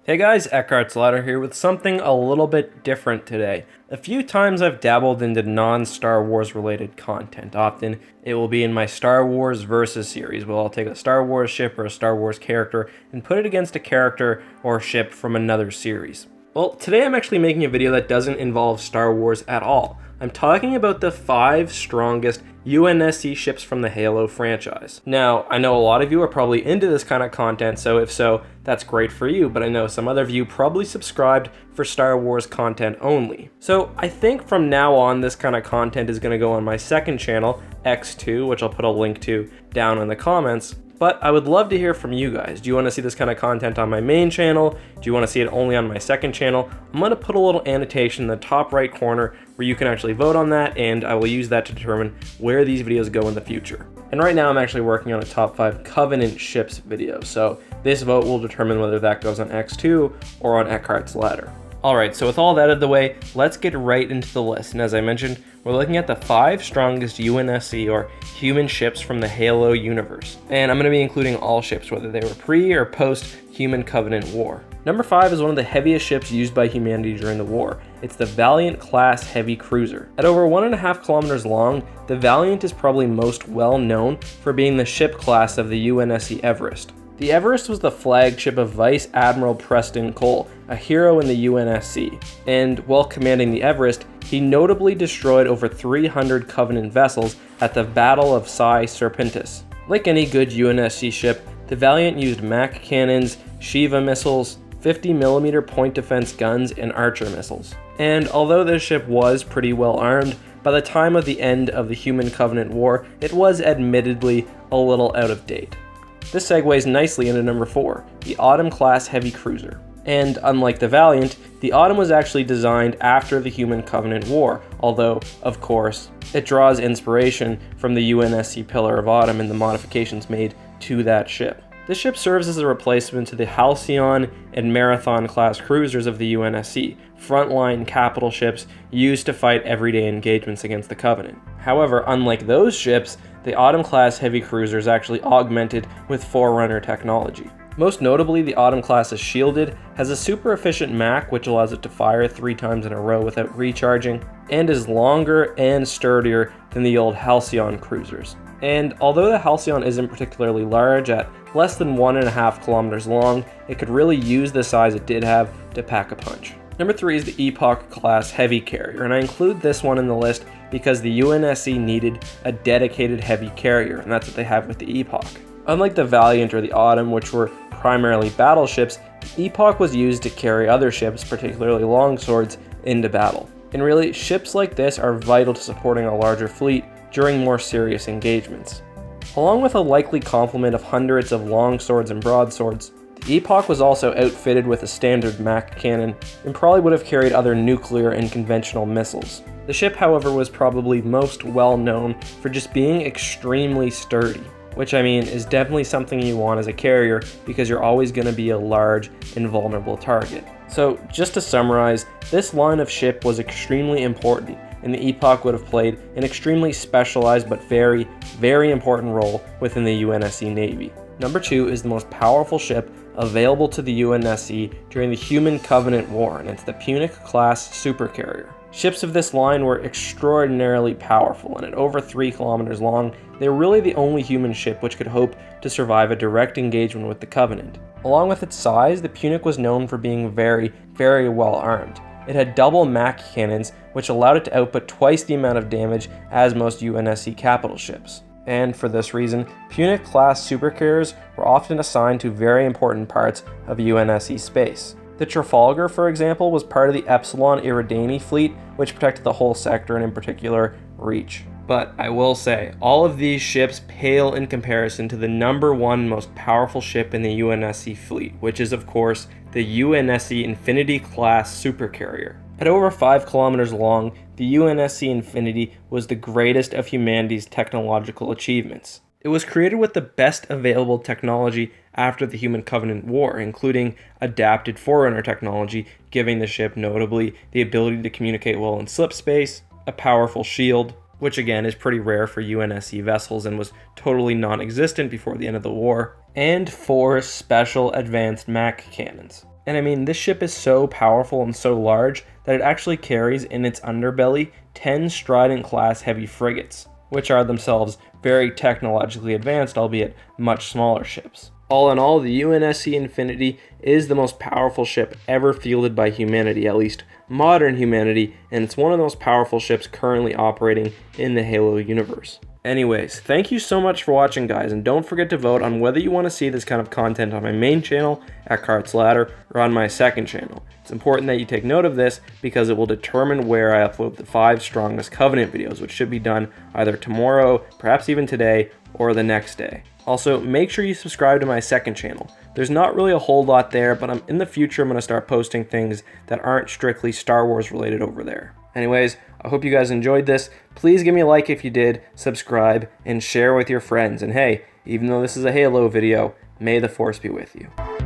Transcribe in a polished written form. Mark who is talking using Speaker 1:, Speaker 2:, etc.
Speaker 1: Hey guys, Eckhart's Ladder here with something a little bit different today. A few times I've dabbled into non-Star Wars related content. Often it will be in my Star Wars Versus series, where I'll take a Star Wars ship or a Star Wars character and put it against a character or ship from another series. Well, today I'm actually making a video that doesn't involve Star Wars at all. I'm talking about the 5 strongest UNSC ships from the Halo franchise. Now, I know a lot of you are probably into this kind of content, so if so, that's great for you, but I know some other of you probably subscribed for Star Wars content only. So I think from now on, this kind of content is going to go on my second channel, X2, which I'll put a link to down in the comments. But I would love to hear from you guys. Do you want to see this kind of content on my main channel? Do you want to see it only on my second channel? I'm going to put a little annotation in the top right corner where you can actually vote on that, and I will use that to determine where these videos go in the future. And right now I'm actually working on a top 5 Covenant ships video, so this vote will determine whether that goes on X2 or on Eckhart's Ladder. Alright, so with all that out of the way, let's get right into the list. And as I mentioned, we're looking at the 5 strongest UNSC or human ships from the Halo universe. And I'm going to be including all ships, whether they were pre or post-Human Covenant War. Number 5 is one of the heaviest ships used by humanity during the war. It's the Valiant Class Heavy Cruiser. At over 1.5 kilometers long, the Valiant is probably most well known for being the ship class of the UNSC Everest. The Everest was the flagship of Vice Admiral Preston Cole, a hero in the UNSC, and while commanding the Everest, he notably destroyed over 300 Covenant vessels at the Battle of Psi Serpentis. Like any good UNSC ship, the Valiant used MAC cannons, Shiva missiles, 50mm point defense guns, and Archer missiles. And although this ship was pretty well armed, by the time of the end of the Human Covenant War, it was admittedly a little out of date. This segues nicely into number 4, the Autumn Class Heavy Cruiser. And unlike the Valiant, the Autumn was actually designed after the Human Covenant War, although, of course, it draws inspiration from the UNSC Pillar of Autumn and the modifications made to that ship. This ship serves as a replacement to the Halcyon and Marathon class cruisers of the UNSC, frontline capital ships used to fight everyday engagements against the Covenant. However, unlike those ships, the Autumn class heavy cruiser is actually augmented with forerunner technology. Most notably, the Autumn class is shielded, has a super efficient MAC which allows it to fire 3 times in a row without recharging, and is longer and sturdier than the old Halcyon cruisers. And although the Halcyon isn't particularly large, at less than 1.5 kilometers long, it could really use the size it did have to pack a punch. Number 3 is the Epoch Class Heavy Carrier, and I include this one in the list because the UNSC needed a dedicated heavy carrier, and that's what they have with the Epoch. Unlike the Valiant or the Autumn, which were primarily battleships, the Epoch was used to carry other ships, particularly longswords, into battle. And really, ships like this are vital to supporting a larger fleet during more serious engagements. Along with a likely complement of hundreds of longswords and broadswords, the Epoch was also outfitted with a standard MAC cannon and probably would have carried other nuclear and conventional missiles. The ship, however, was probably most well known for just being extremely sturdy, which I mean is definitely something you want as a carrier because you're always going to be a large and vulnerable target. So just to summarize, this line of ship was extremely important, and the Epoch would have played an extremely specialized but very, very important role within the UNSC Navy. Number 2 is the most powerful ship available to the UNSC during the Human Covenant War, and it's the Punic class supercarrier. Ships of this line were extraordinarily powerful, and at over 3 kilometers long, they were really the only human ship which could hope to survive a direct engagement with the Covenant. Along with its size, the Punic was known for being very, very well armed. It had double MAC cannons, which allowed it to output twice the amount of damage as most UNSC capital ships. And for this reason, Punic-class supercarriers were often assigned to very important parts of UNSC space. The Trafalgar, for example, was part of the Epsilon Eridani fleet, which protected the whole sector and in particular, Reach. But I will say, all of these ships pale in comparison to the number 1 most powerful ship in the UNSC fleet, which is of course the UNSC Infinity class supercarrier. At over 5 kilometers long, the UNSC Infinity was the greatest of humanity's technological achievements. It was created with the best available technology after the Human Covenant War, including adapted forerunner technology, giving the ship notably the ability to communicate well in slip space, a powerful shield, which again is pretty rare for UNSC vessels and was totally non-existent before the end of the war, and 4 special advanced MAC cannons. And I mean, this ship is so powerful and so large that it actually carries in its underbelly 10 Trident class heavy frigates, which are themselves very technologically advanced, albeit much smaller ships. All in all, the UNSC Infinity is the most powerful ship ever fielded by humanity, at least modern humanity, and it's one of the most powerful ships currently operating in the Halo universe. Anyways, thank you so much for watching, guys, and don't forget to vote on whether you want to see this kind of content on my main channel at Cart's Ladder or on my second channel. It's important that you take note of this because it will determine where I upload the 5 strongest Covenant videos, which should be done either tomorrow, perhaps even today, or the next day. Also, make sure you subscribe to my second channel. There's not really a whole lot there, but in the future I'm going to start posting things that aren't strictly Star Wars related over there. Anyways, I hope you guys enjoyed this. Please give me a like if you did, subscribe, and share with your friends. And hey, even though this is a Halo video, may the Force be with you.